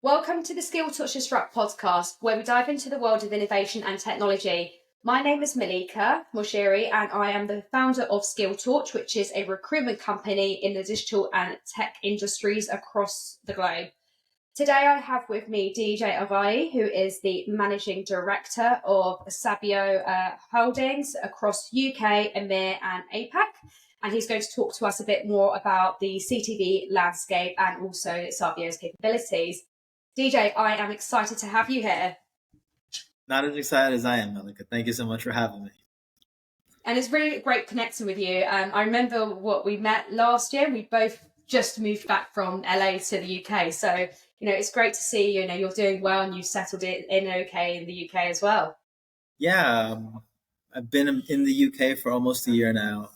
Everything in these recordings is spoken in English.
Welcome to the Skill Touch Disrupt podcast, where we dive into the world of innovation and technology. My name is Melica and I am the founder of Skill Touch, which is a recruitment company in the digital and tech industries across the globe. Today I have with me DJ Agahi, who is the Managing Director of Sabio Holdings across UK, EMEA and APAC. And he's going to talk to us a bit more about the CTV landscape and also Sabio's capabilities. DJ, I am excited to have you here. Not as excited as I am, Melica. Thank you so much for having me. And it's really great connecting with you. I remember we met last year. We both just moved back from LA to the UK. So, it's great to see, you're doing well and you've settled in okay in the UK as well. Yeah, I've been in the UK for almost a year now.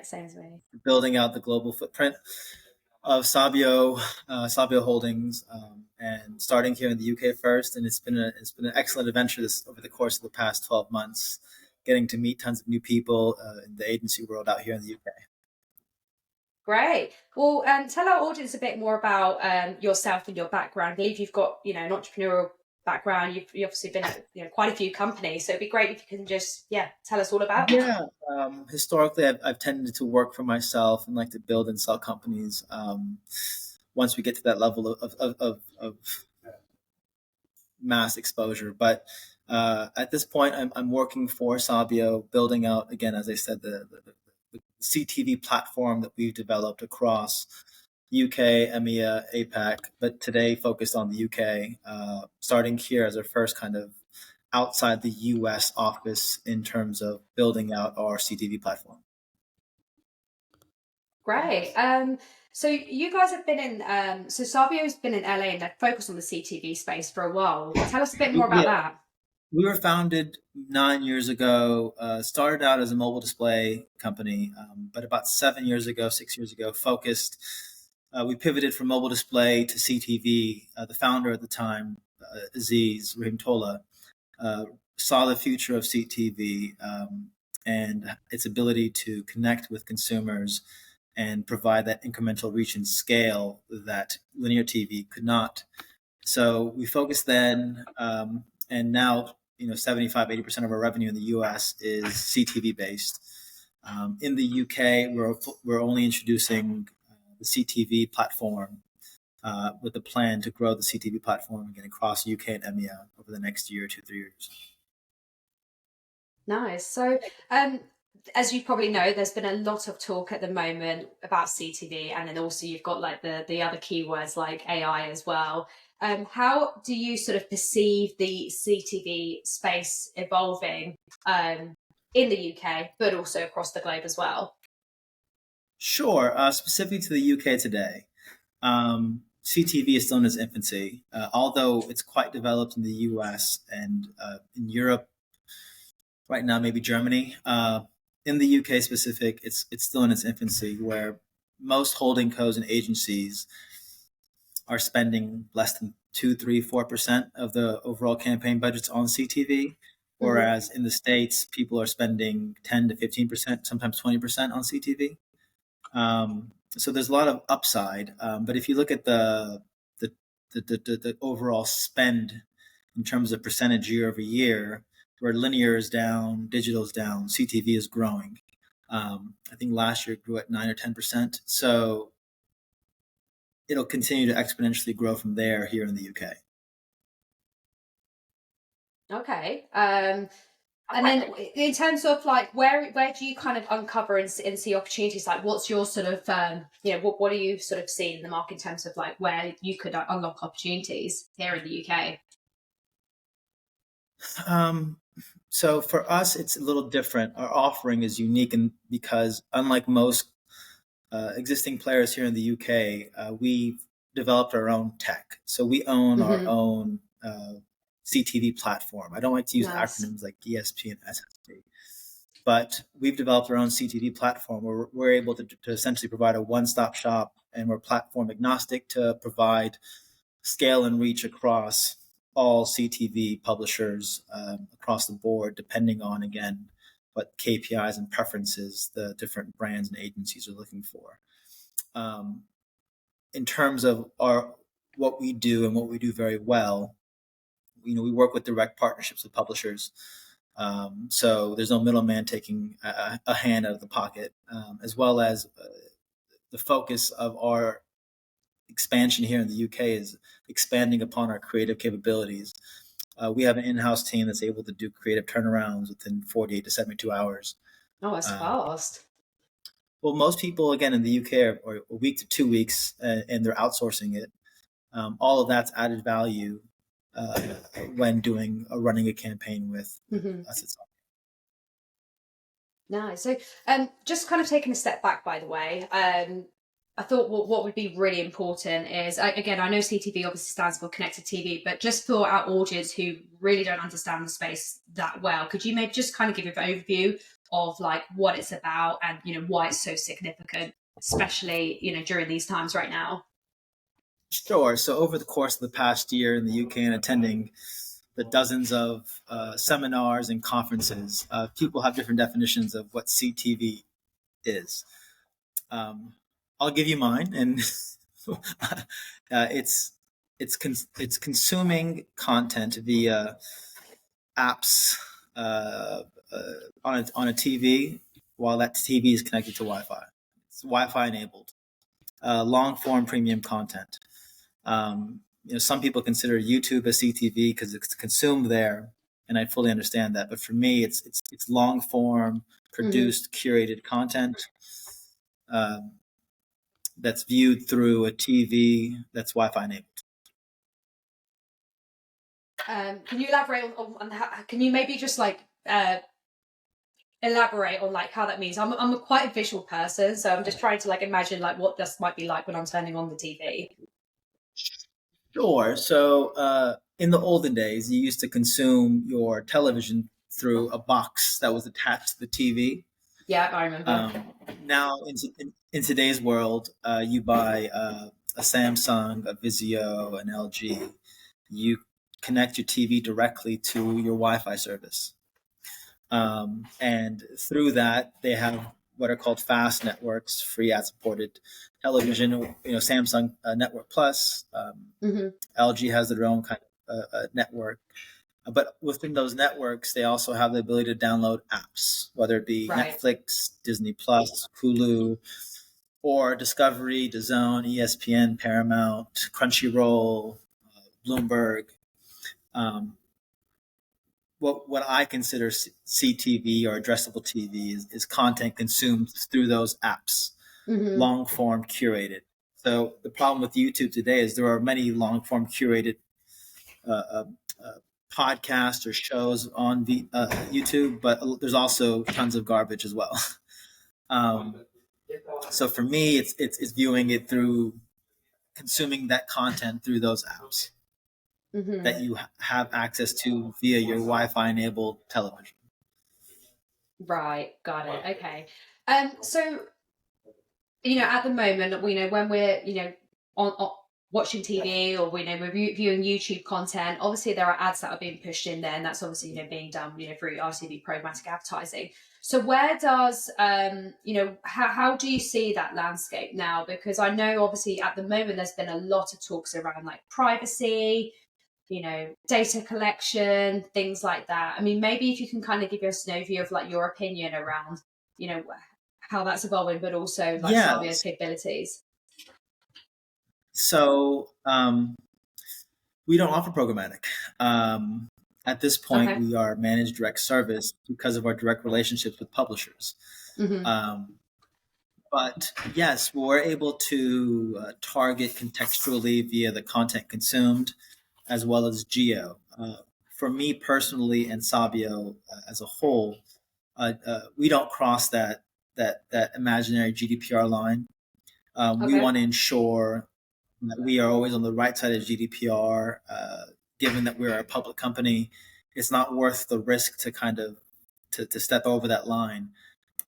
Same as me. Building out the global footprint of Sabio Holdings, and starting here in the UK first. And it's been an excellent adventure over the course of the past 12 months, getting to meet tons of new people in the agency world out here in the UK. Great. Well, tell our audience a bit more about yourself and your background. I believe you've got, an entrepreneurial background. You've obviously been at quite a few companies. So it'd be great if you can just, tell us all about it. Yeah. Historically, I've tended to work for myself and like to build and sell companies. Once we get to that level of mass exposure, but at this point, I'm working for Sabio, building out again, as I said, the CTV platform that we've developed across UK, EMEA, APAC, but today focused on the UK, starting here as our first kind of outside the US office in terms of building out our CTV platform. Great. So you guys have been in, so Sabio's been in LA and they're focused on the CTV space for a while. Tell us a bit more about that. We were founded 9 years ago, started out as a mobile display company, but about 6 years ago, focused. We pivoted from mobile display to CTV. The founder at the time, Aziz Rahimtollah, saw the future of CTV and its ability to connect with consumers and provide that incremental reach and scale that linear TV could not. So we focused then, and now 75-80% of our revenue in the US is CTV based. In the UK, we're only introducing the CTV platform with a plan to grow the CTV platform again across UK and EMEA over the next year, 2-3 years. Nice. So, as you probably know, there's been a lot of talk at the moment about CTV, and then also you've got like the other keywords like AI as well. How do you sort of perceive the CTV space evolving in the UK, but also across the globe as well? Sure. Specifically to the UK today, CTV is still in its infancy, although it's quite developed in the US and in Europe right now, maybe Germany. In the UK specific, it's still in its infancy, where most holding codes and agencies are spending less than 2-4% of the overall campaign budgets on CTV, whereas in the States, people are spending 10 to 15%, sometimes 20% on CTV. So there's a lot of upside, but if you look at the overall spend in terms of percentage year over year, where linear is down, digital is down, CTV is growing. I think last year it grew at 9 or 10%. So it'll continue to exponentially grow from there here in the UK. Okay. And then in terms of like, where do you kind of uncover and see opportunities? Like what's your sort of, what do you sort of see in the market in terms of like where you could unlock opportunities here in the UK? So for us, it's a little different. Our offering is unique because unlike most existing players here in the UK, we've developed our own tech. So we own our own CTV platform. I don't like to use acronyms like ESP and SSP, but we've developed our own CTV platform where we're able to essentially provide a one-stop shop, and we're platform agnostic to provide scale and reach across all CTV publishers across the board, depending on, again, what KPIs and preferences the different brands and agencies are looking for. In terms of what we do and what we do very well, we work with direct partnerships with publishers. So there's no middleman taking a hand out of the pocket, as well as the focus of our expansion here in the UK is expanding upon our creative capabilities. We have an in-house team that's able to do creative turnarounds within 48 to 72 hours. Oh, that's fast. Well, most people, again, in the UK are a week to 2 weeks, and they're outsourcing it. All of that's added value when running a campaign with us itself. Nice. So, just kind of taking a step back, by the way, I thought what would be really important is, again, I know CTV obviously stands for Connected TV, but just for our audience who really don't understand the space that well, could you maybe just kind of give an overview of like what it's about and, why it's so significant, especially, during these times right now? Sure. So over the course of the past year in the UK and attending the dozens of seminars and conferences, people have different definitions of what CTV is. I'll give you mine, and it's consuming content via apps on a TV while that TV is connected to Wi-Fi. It's Wi-Fi enabled, long form premium content. Some people consider YouTube a CTV because it's consumed there, and I fully understand that. But for me, it's long form, produced, curated content that's viewed through a TV that's Wi-Fi enabled. Can you elaborate on how, can you maybe just like elaborate on like how that means? I'm quite a visual person, so I'm just trying to like imagine like what this might be like when I'm turning on the TV. Sure. So in the olden days, you used to consume your television through a box that was attached to the TV. Yeah, I remember. Now, in today's world, you buy a Samsung, a Vizio, an LG. You connect your TV directly to your Wi-Fi service. And through that, they have what are called fast networks, free ad-supported television. Samsung Network Plus. LG has their own kind of network. But within those networks, they also have the ability to download apps, whether it be Netflix, Disney Plus, Hulu, or Discovery, DAZN, ESPN, Paramount, Crunchyroll, Bloomberg. What I consider CTV or addressable TV is content consumed through those apps, long form curated. So the problem with YouTube today is there are many long form curated podcasts or shows on YouTube, but there's also tons of garbage as well. So for me, it's viewing it through consuming that content through those apps that you have access to via your Wi-Fi enabled television. Right, got it. Okay. So at the moment, we know when we're on watching TV or we're viewing YouTube content, obviously there are ads that are being pushed in there, and that's obviously being done through RTV programmatic advertising. So where does how do you see that landscape now? Because I know obviously at the moment there's been a lot of talks around like privacy, data collection, things like that. I mean, maybe if you can kind of give us an overview of like your opinion around how that's evolving, but also like Sabio's capabilities. So we don't offer programmatic. At this point, we are managed direct service because of our direct relationships with publishers. But yes, we're able to target contextually via the content consumed, as well as geo. For me personally and Sabio as a whole, we don't cross that imaginary GDPR line. We want to ensure that we are always on the right side of GDPR. Given that we're a public company, it's not worth the risk to kind of to step over that line.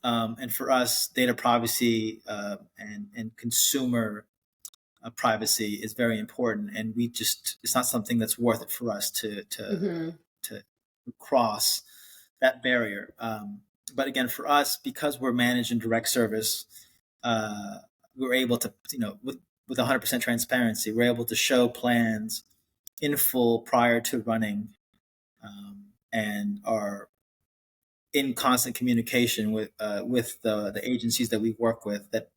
And for us, data privacy and consumer privacy is very important, and it's not something that's worth it for us to cross that barrier. But again, for us, because we're managed in direct service, we're able to, with 100% transparency. We're able to show plans in full prior to running, and are in constant communication with the agencies that we work with. That,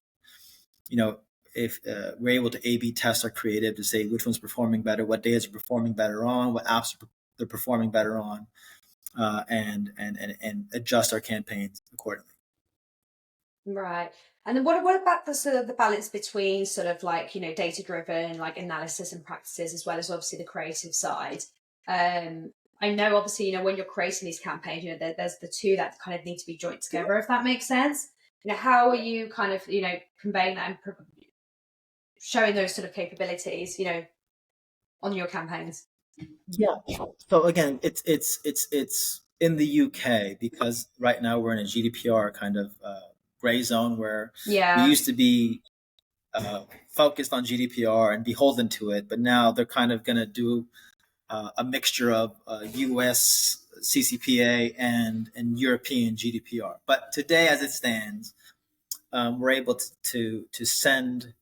if we're able to A/B test our creative to say which one's performing better, what days are performing better on, what apps they're performing better on, and adjust our campaigns accordingly. Right. And then what about the sort of the balance between sort of like, data driven like analysis and practices, as well as obviously the creative side? I know obviously, when you're creating these campaigns, there's the two that kind of need to be joined together, if that makes sense. How are you kind of, conveying that and showing those sort of capabilities, on your campaigns? Yeah. So again, it's in the UK, because right now we're in a GDPR kind of gray zone where we used to be focused on GDPR and beholden to it, but now they're kind of going to do a mixture of US CCPA and European GDPR. But today, as it stands, we're able to send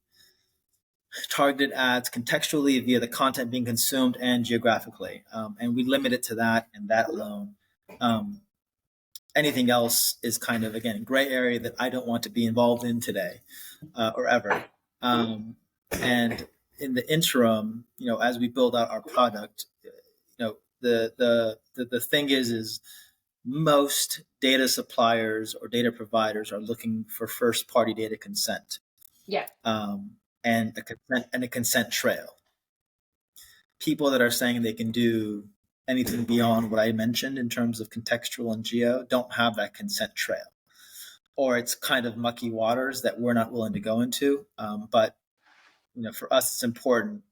targeted ads contextually via the content being consumed and geographically. And we limit it to that and that alone. Anything else is kind of, again, gray area that I don't want to be involved in today or ever. And in the interim, as we build out our product, the thing is most data suppliers or data providers are looking for first party data consent. Yeah. And a consent trail. People that are saying they can do anything beyond what I mentioned in terms of contextual and geo don't have that consent trail, or it's kind of mucky waters that we're not willing to go into. But for us, it's important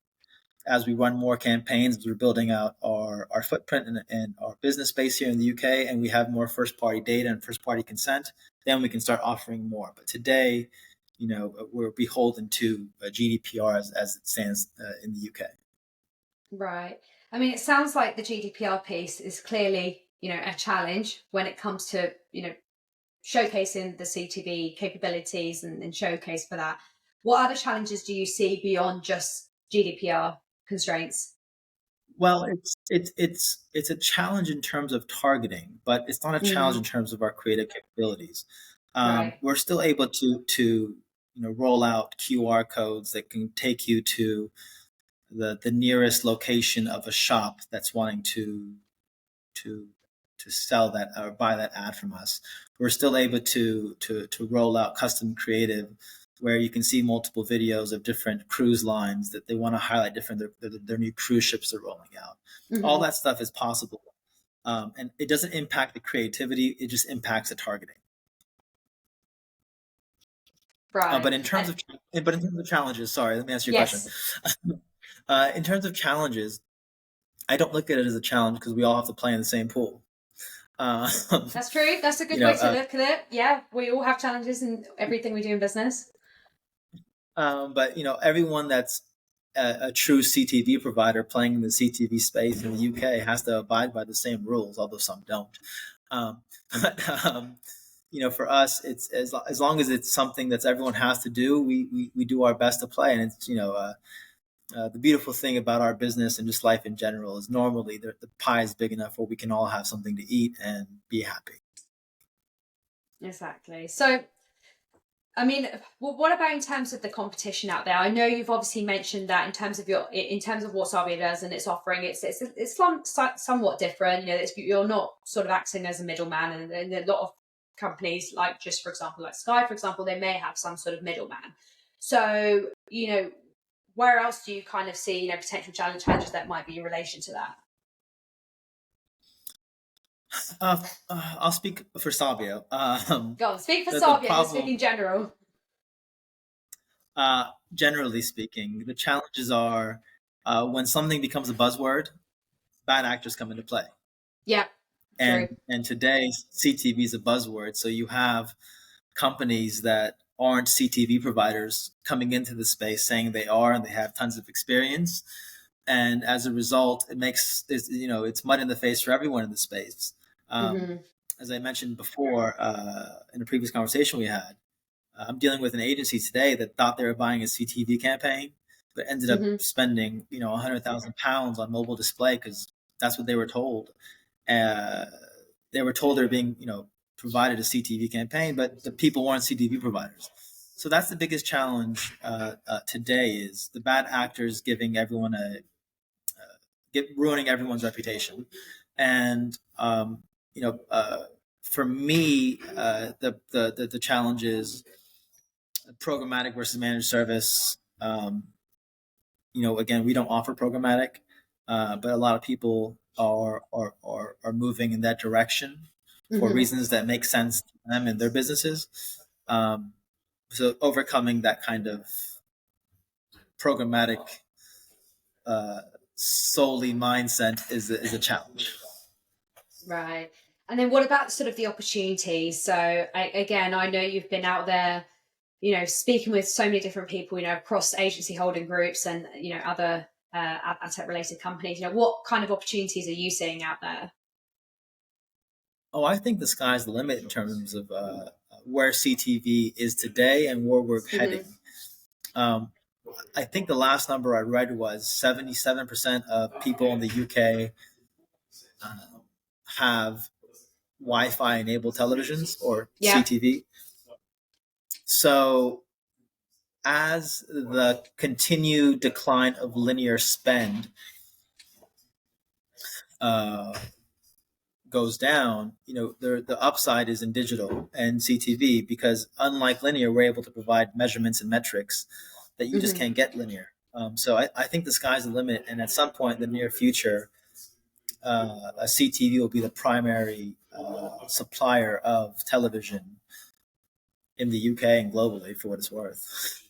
as we run more campaigns, as we're building out our footprint and our business base here in the UK, and we have more first party data and first party consent, then we can start offering more. But today, we're beholden to GDPR as it stands in the UK. Right. I mean, it sounds like the GDPR piece is clearly, a challenge when it comes to, showcasing the CTV capabilities and showcase for that. What other challenges do you see beyond just GDPR constraints? Well, it's a challenge in terms of targeting, but it's not a challenge in terms of our creative capabilities. Right. We're still able to roll out QR codes that can take you to the nearest location of a shop that's wanting to sell that or buy that ad from us. We're still able to roll out custom creative where you can see multiple videos of different cruise lines that they want to highlight their new cruise ships they're rolling out. All that stuff is possible. And it doesn't impact the creativity, it just impacts the targeting. Right. But in terms of challenges, sorry, let me answer your question. In terms of challenges, I don't look at it as a challenge because we all have to play in the same pool. That's true. That's a good way to look at it. Yeah, we all have challenges in everything we do in business. But everyone that's a true CTV provider playing in the CTV space in the UK has to abide by the same rules, although some don't. For us, it's as long as it's something that everyone has to do, we do our best to play. And it's the beautiful thing about our business and just life in general is normally the pie is big enough where we can all have something to eat and be happy. Exactly. So, I mean, what about in terms of the competition out there? I know you've obviously mentioned that in terms of what Sabio does and its offering, it's somewhat different. You're not sort of acting as a middleman, and a lot of companies, like just for example, like Sky, for example, they may have some sort of middleman. So, where else do you kind of see, potential challenges that might be in relation to that? I'll speak for Sabio. Go on, speak for Sabio. Speak in general. Generally speaking, the challenges are when something becomes a buzzword, bad actors come into play. Yeah. And today, CTV is a buzzword. So you have companies that aren't CTV providers coming into the space saying they are, and they have tons of experience. And as a result, it's mud in the face for everyone in the space. As I mentioned before in a previous conversation we had, I'm dealing with an agency today that thought they were buying a CTV campaign, but ended up spending, £100,000 on mobile display because that's what they were told. They were told they were being, provided a CTV campaign, but the people weren't CTV providers. So that's the biggest challenge today, is the bad actors giving everyone ruining everyone's reputation. And for me, the challenge is programmatic versus managed service. Again, we don't offer programmatic, but a lot of people are moving in that direction for reasons that make sense to them and their businesses. So overcoming that kind of programmatic solely mindset is a challenge. Right. And then what about sort of the opportunities? So I know you've been out there, speaking with so many different people, across agency holding groups and, other ad tech related companies. What kind of opportunities are you seeing out there? Oh, I think the sky's the limit in terms of where CTV is today and where we're heading. I think the last number I read was 77% of people in the UK have Wi-Fi enabled televisions, or CTV. So as the continued decline of linear spend goes down, the upside is in digital and CTV, because unlike linear, we're able to provide measurements and metrics that you just can't get linear. So I think the sky's the limit, and at some point in the near future, a CTV will be the primary supplier of television in the UK and globally, for what it's worth.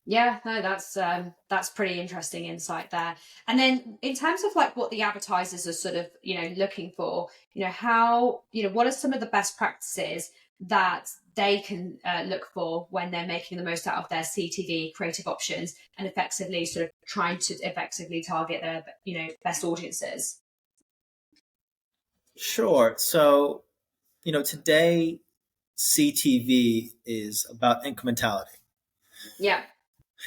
Yeah, no, that's pretty interesting insight there. And then in terms of like what the advertisers are sort of, looking for, how, what are some of the best practices that they can look for when they're making the most out of their CTV creative options and effectively sort of trying to effectively target their, best audiences? Sure. So, today CTV is about incrementality. Yeah.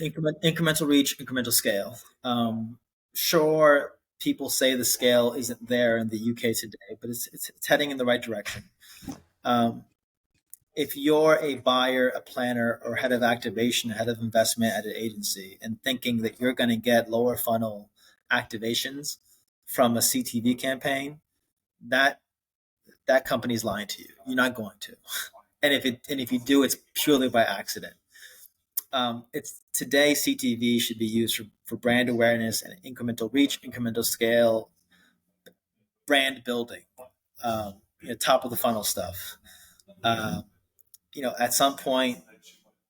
Incremental reach, incremental scale. Sure, people say the scale isn't there in the UK today, but it's heading in the right direction. If you're a buyer, a planner, or head of activation, head of investment at an agency, and thinking that you're going to get lower funnel activations from a CTV campaign, that company's lying to you. You're not going to. And if you do, it's purely by accident. It's today CTV should be used for brand awareness and incremental reach, incremental scale, brand building, top of the funnel stuff. At some point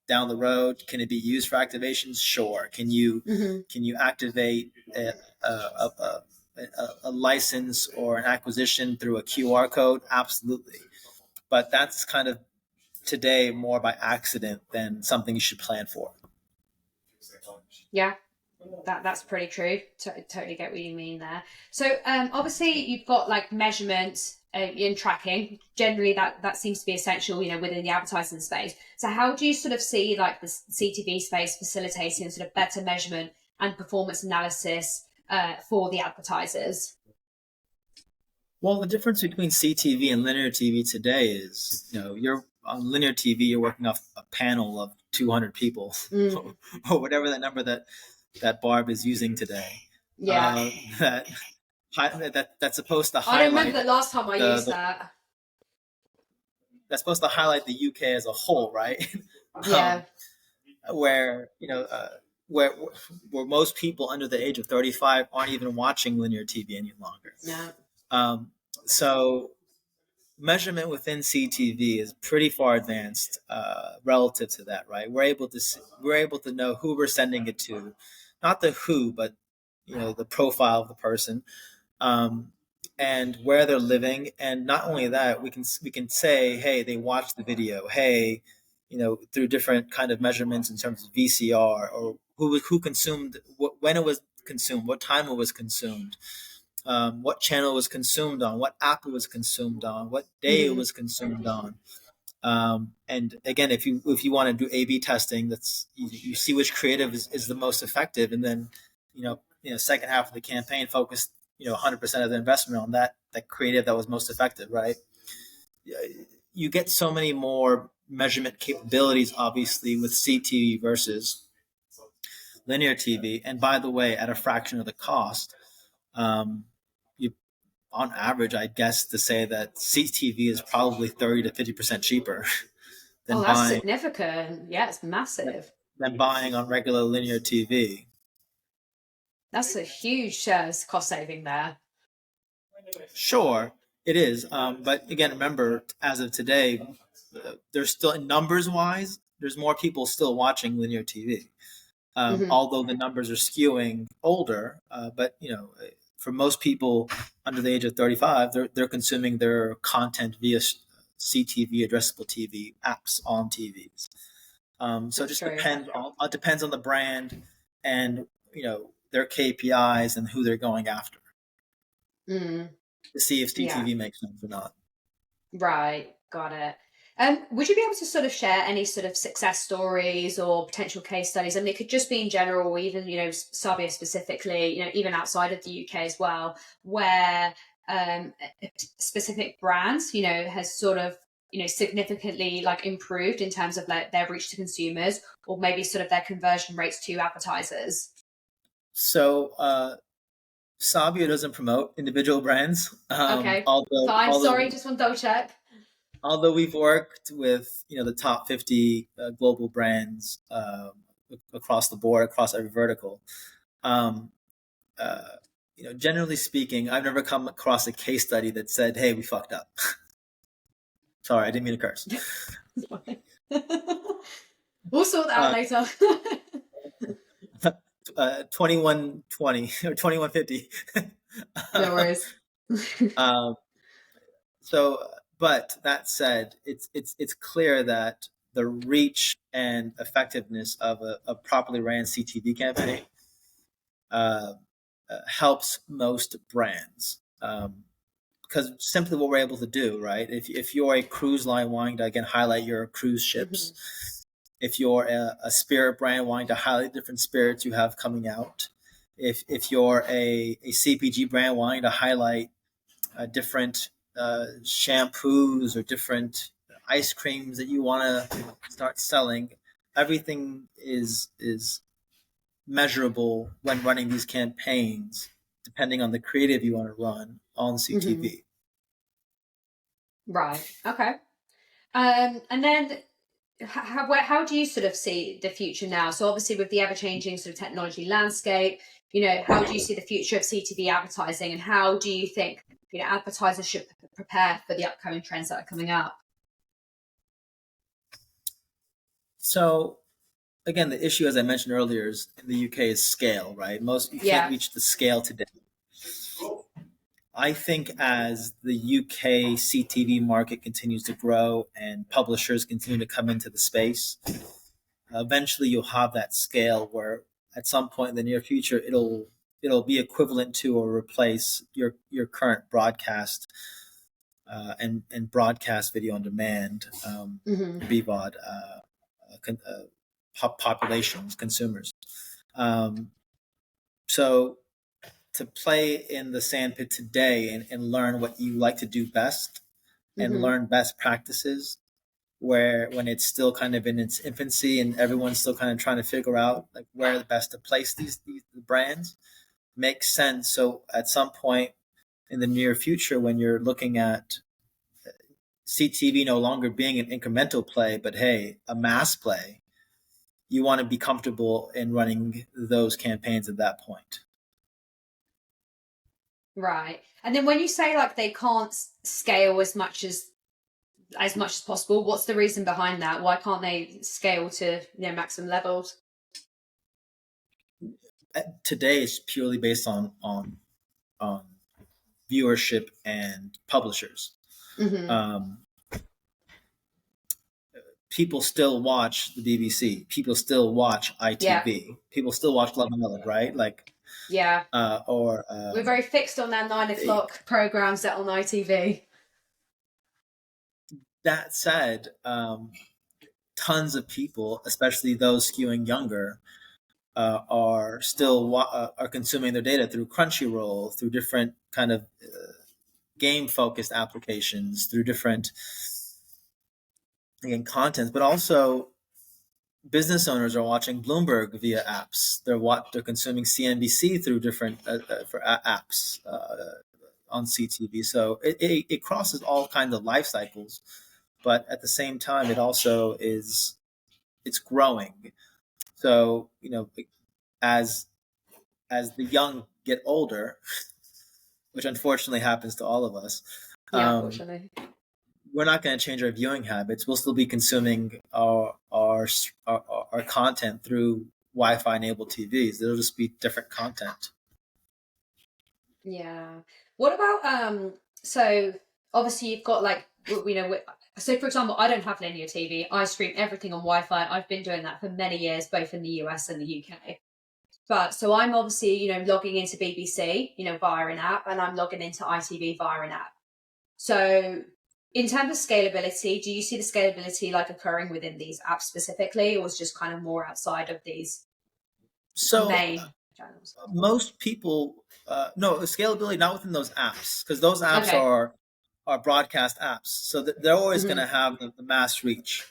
down the road, can it be used for activations? Sure. Can you activate a license or an acquisition through a QR code? Absolutely. But that's kind of today more by accident than something you should plan for. Yeah, that's pretty true. Totally get what you mean there. So obviously you've got like measurement in tracking. Generally that seems to be essential, within the advertising space. So how do you sort of see like the CTV space facilitating sort of better measurement and performance analysis for the advertisers? Well, the difference between CTV and linear TV today is, you're on linear TV, you're working off a panel of 200 people or whatever that number that Barb is using today. Yeah. That's supposed to highlight. I remember the last time I used that. That's supposed to highlight the UK as a whole, right? Yeah. Where where most people under the age of 35 aren't even watching linear TV any longer. Yeah. So measurement within CTV is pretty far advanced relative to that, right? We're able to know who we're sending it to, not the who, but the profile of the person, and where they're living. And not only that, we can say, hey, they watched the video. Hey, through different kind of measurements in terms of VCR, or who consumed, when it was consumed, what time it was consumed. What channel it was consumed on, what app it was consumed on, what day it was consumed on. And again, if you want to do A/B testing, that's you see which creative is the most effective, and then second half of the campaign focus 100% of the investment on that creative that was most effective, right? You get so many more measurement capabilities, obviously, with CTV versus linear TV, and by the way, at a fraction of the cost. You, on average, I guess to say that CTV is probably 30 to 50% cheaper than that's buying significant. Yeah, it's massive. than buying on regular linear TV. That's a huge cost saving there. Sure, it is. But again, remember, as of today, there's still, numbers wise, there's more people still watching linear TV. Although the numbers are skewing older, but for most people under the age of 35, they're consuming their content via CTV, addressable TV apps on TVs. So it just depends on the brand and their KPIs and who they're going after to see if CTV makes sense or not. Right, got it. Would you be able to sort of share any sort of success stories or potential case studies? I mean, it could just be in general, or even Sabio specifically, even outside of the UK as well, where specific brands, has sort of significantly like improved in terms of like their reach to consumers, or maybe sort of their conversion rates to advertisers. So Sabio doesn't promote individual brands. Okay, fine. Sorry, just want to double check. Although we've worked with the top 50 global brands across the board, across every vertical. Generally speaking, I've never come across a case study that said, "Hey, we fucked up." Sorry, I didn't mean to curse. We'll sort that out later. 2120 or 2150. No worries. But that said, it's clear that the reach and effectiveness of a properly ran CTV campaign helps most brands. Because simply what we're able to do, right? If you're a cruise line wanting to, again, highlight your cruise ships, if you're a spirit brand wanting to highlight different spirits you have coming out, if you're a CPG brand wanting to highlight different shampoos or different ice creams that you want to start selling, everything is measurable when running these campaigns, depending on the creative you want to run on CTV. Right. Okay. And then how do you sort of see the future now? So obviously with the ever-changing sort of technology landscape, how do you see the future of CTV advertising, and how do you think advertisers should prepare for the upcoming trends that are coming up? So again, the issue, as I mentioned earlier, is in the UK is scale, right? You can't reach the scale today. I think as the UK CTV market continues to grow and publishers continue to come into the space, eventually you'll have that scale where at some point in the near future it'll be equivalent to or replace your current broadcast and broadcast video on demand, BVOD populations, consumers. So to play in the sandpit today and learn what you like to do best and learn best practices, when it's still kind of in its infancy and everyone's still kind of trying to figure out like where the best to place these brands, makes sense. So at some point in the near future, when you're looking at CTV no longer being an incremental play, but hey, a mass play, you want to be comfortable in running those campaigns at that point. Right. And then when you say like they can't scale as much as possible, what's the reason behind that? Why can't they scale to maximum levels? Today it's purely based on viewership and publishers. People still watch the BBC. People still watch ITV. People still watch Love and Melon, right? Like, we're very fixed on that 9 o'clock programs that on ITV. That said, tons of people, especially those skewing younger, are still are consuming their data through Crunchyroll, through different kind of game-focused applications, through different, again, contents, but also business owners are watching Bloomberg via apps. They're consuming CNBC through different apps on CTV. So it crosses all kinds of life cycles, but at the same time, it's growing. So as the young get older, which unfortunately happens to all of us, Yeah, unfortunately. we're not going to change our viewing habits. We'll still be consuming our content through Wi-Fi enabled TVs. It'll just be different content. Yeah. What about so obviously you've got like so for example, I don't have linear TV. I stream everything on Wi-Fi. I've been doing that for many years, both in the US and the UK. But so I'm obviously, logging into BBC, via an app, and I'm logging into ITV via an app. So in terms of scalability, do you see the scalability like occurring within these apps specifically, or is just kind of more outside of these main channels? Most people, no, scalability not within those apps, because those apps Okay. are broadcast apps, so they're always going to have the mass reach.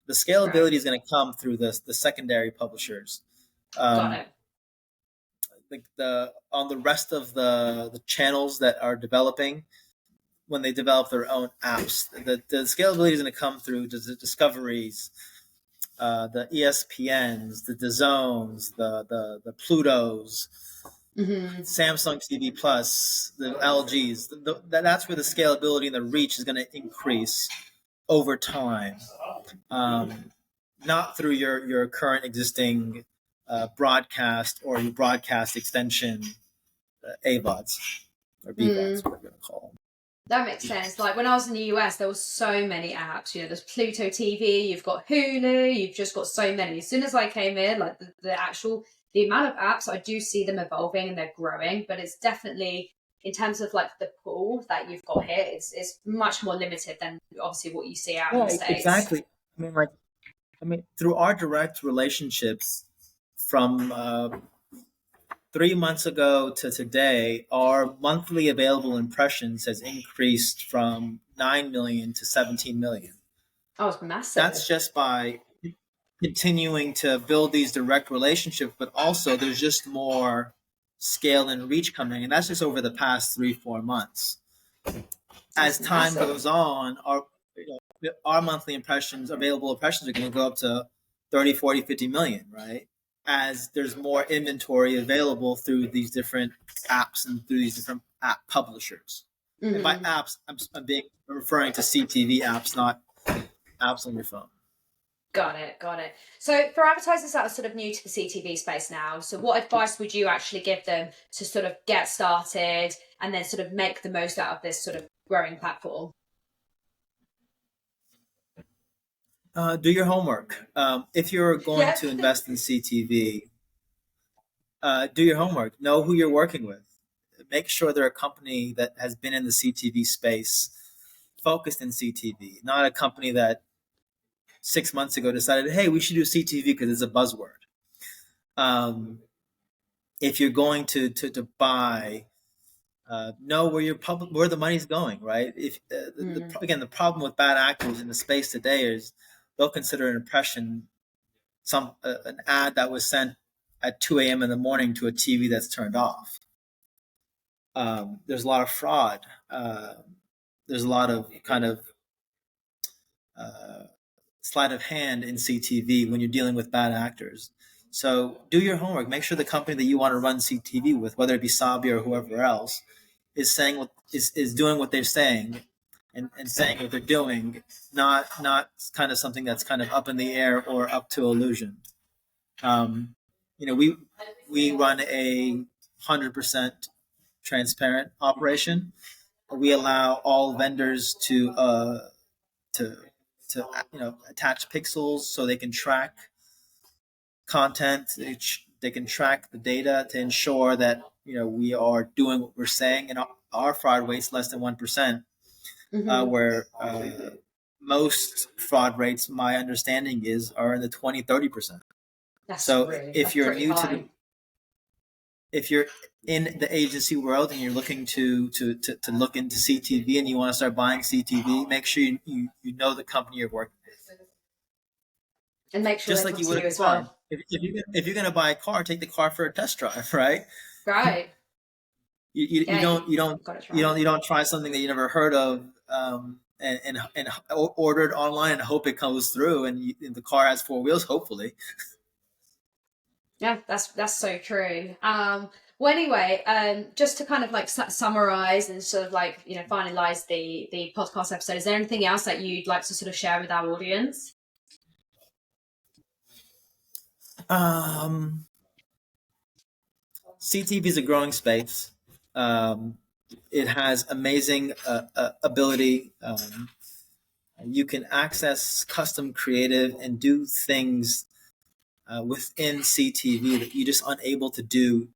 The scalability is going to come through the secondary publishers. Got it. Like on the rest of the channels that are developing, when they develop their own apps, the scalability is going to come through the discoveries, the ESPNs, the DAZNs, the Plutos, Samsung TV Plus, the LGs. That's where the scalability and the reach is going to increase over time, not through your current existing broadcast or your broadcast extension AVODs or BVODs, we're going to call them. That makes sense. Like when I was in the US, there were so many apps. There's Pluto TV, you've got Hulu, you've just got so many. As soon as I came in, like the amount of apps, I do see them evolving and they're growing, but it's definitely in terms of like the pool that you've got here, it's much more limited than obviously what you see out in the States. Exactly. I mean, through our direct relationships from 3 months ago to today, our monthly available impressions has increased from 9 million to 17 million. Oh, it's massive. That's just by continuing to build these direct relationships, but also there's just more scale and reach coming, and that's just over the past 3-4 months. As time goes on, our monthly available impressions are going to go up to 30, 40, 50 million, right? As there's more inventory available through these different apps and through these different app publishers. And by apps, I'm referring to CTV apps, not apps on your phone. Got it. So for advertisers that are sort of new to the CTV space now, so what advice would you actually give them to sort of get started and then sort of make the most out of this sort of growing platform? Do your homework. If you're going to invest in CTV, do your homework. Know who you're working with. Make sure they're a company that has been in the CTV space, focused in CTV, not a company that 6 months ago decided, hey, we should do CTV because it's a buzzword. If you're going to buy, know where the money's going, right? If the problem with bad actors in the space today is they'll consider an impression an ad that was sent at 2 a.m. in the morning to a TV that's turned off. There's a lot of fraud. There's a lot of kind of sleight of hand in CTV when you're dealing with bad actors. So do your homework. Make sure the company that you want to run CTV with, whether it be Sabio or whoever else, is doing what they're saying and saying what they're doing, not kind of something that's kind of up in the air or up to illusion. We run a 100% transparent operation. We allow all vendors to attach pixels so they can track content. They can track the data to ensure that we are doing what we're saying, and our fraud rate's less than 1%. Where most fraud rates, my understanding are in the 20-30%. So if you're new to if you're in the agency world and you're looking to look into CTV and you want to start buying CTV, make sure you know the company you're working with. And make sure just like you would as well. If you're going to buy a car, take the car for a test drive, right? Right. You don't try something that you never heard of and ordered online and hope it comes through and the car has four wheels, hopefully. Yeah, that's so true. Well, anyway, just to kind of like summarize and sort of like, you know, finalize the podcast episode, is there anything else that you'd like to sort of share with our audience? CTV is a growing space. It has amazing ability. You can access custom creative and do things within CTV that you're just unable to do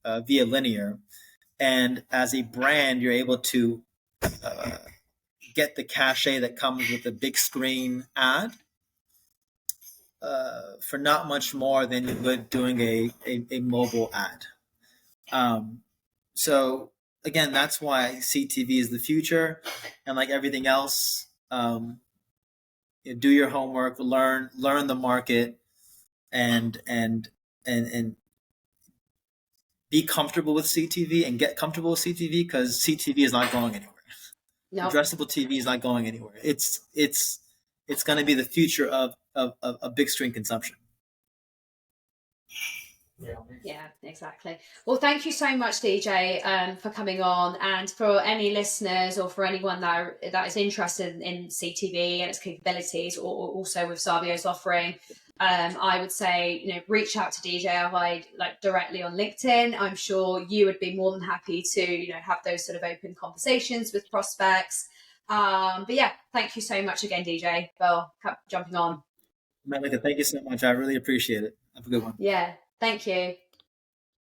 via linear. And as a brand, you're able to get the cachet that comes with a big screen ad for not much more than you would doing a mobile ad. So again, that's why CTV is the future. And like everything else, do your homework, learn the market, and be comfortable with CTV and get comfortable with CTV, because CTV is not going anywhere. Nope. Addressable TV is not going anywhere. It's going to be the future of big screen consumption. Yeah, exactly. Well, thank you so much, DJ, for coming on. And for any listeners or for anyone that is interested in CTV and its capabilities, or also with Sabio's offering, I would say, you know, reach out to DJ Agahi like directly on LinkedIn. I'm sure you would be more than happy to, you know, have those sort of open conversations with prospects. But yeah, thank you so much again, DJ, for jumping on. Melica, thank you so much. I really appreciate it. Have a good one. Yeah, thank you.